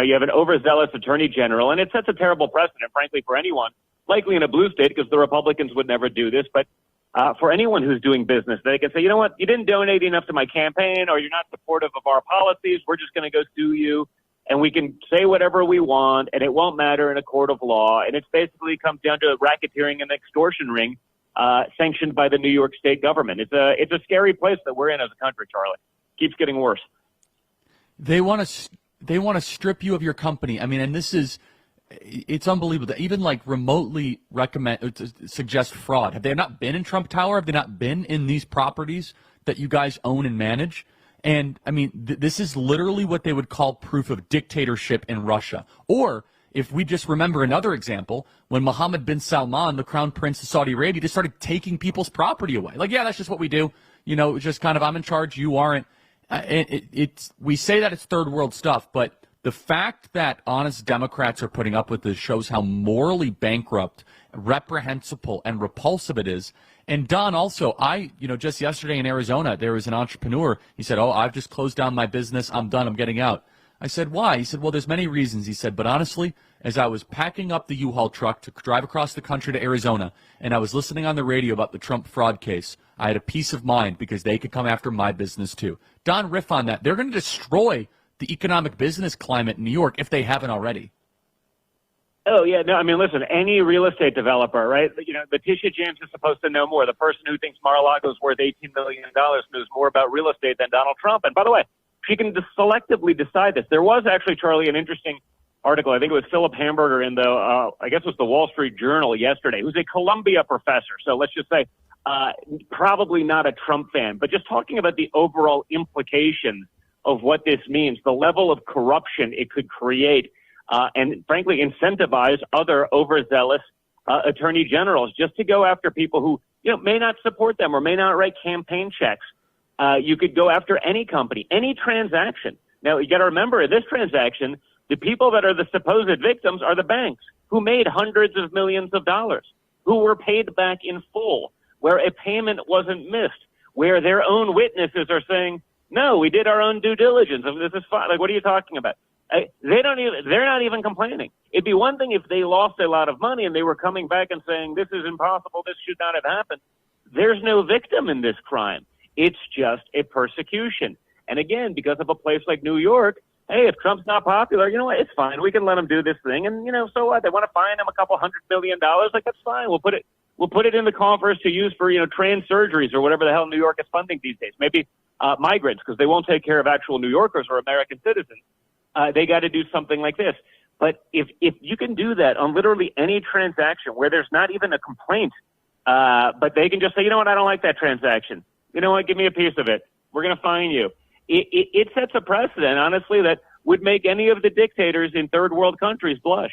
Now, you have an overzealous attorney general, and it sets a terrible precedent, frankly, for anyone, likely in a blue state, because the Republicans would never do this. But for anyone who's doing business, they can say, you know what, you didn't donate enough to my campaign, or you're not supportive of our policies. We're just going to go sue you, and we can say whatever we want, and it won't matter in a court of law. And it basically comes down to racketeering and extortion ring sanctioned by the New York State government. It's a scary place that we're in as a country, Charlie. Keeps getting worse. They want to strip you of your company. I mean, and it's unbelievable. Even like remotely suggest fraud. Have they not been in Trump Tower? Have they not been in these properties that you guys own and manage? And I mean, this is literally what they would call proof of dictatorship in Russia. Or if we just remember another example, when Mohammed bin Salman, the crown prince of Saudi Arabia, just started taking people's property away. Like, yeah, that's just what we do. You know, it's just kind of, I'm in charge, you aren't. We say that it's third world stuff, but the fact that honest Democrats are putting up with this shows how morally bankrupt, reprehensible, and repulsive it is. And Don, also, just yesterday in Arizona, there was an entrepreneur. He said, I've just closed down my business. I'm done. I'm getting out. I said, why? He said, well, there's many reasons. He said, but honestly, as I was packing up the U-Haul truck to drive across the country to Arizona, and I was listening on the radio about the Trump fraud case, I had a peace of mind because they could come after my business too. Don, riff on that. They're going to destroy the economic business climate in New York if they haven't already. Oh, yeah. No, I mean, listen, any real estate developer, right? You know, Letitia James is supposed to know more. The person who thinks Mar-a-Lago is worth $18 million knows more about real estate than Donald Trump. And by the way, she can selectively decide this. There was actually, Charlie, an interesting article. I think it was Philip Hamburger in I guess it was the Wall Street Journal yesterday, who's a Columbia professor. So let's just say probably not a Trump fan, but just talking about the overall implications of what this means, the level of corruption it could create, and frankly incentivize other overzealous attorney generals just to go after people who may not support them or may not write campaign checks. You could go after any company, any transaction. Now, you got to remember, in this transaction, the people that are the supposed victims are the banks who made hundreds of millions of dollars, who were paid back in full, where a payment wasn't missed, where their own witnesses are saying, no, we did our own due diligence. This is fine. Like, what are you talking about? They're not even complaining. It'd be one thing if they lost a lot of money and they were coming back and saying, this is impossible, this should not have happened. There's no victim in this crime. It's just a persecution. And again, because of a place like New York, hey, if Trump's not popular, you know what? It's fine. We can let him do this thing. And, so what? They want to fine him a couple $100 million. Like, that's fine. We'll put it in the coffers to use for, trans surgeries or whatever the hell New York is funding these days. Maybe migrants, because they won't take care of actual New Yorkers or American citizens. They got to do something like this. But if you can do that on literally any transaction where there's not even a complaint, but they can just say, you know what? I don't like that transaction. You know what? Give me a piece of it. We're going to fine you. It sets a precedent, honestly, that would make any of the dictators in third world countries blush.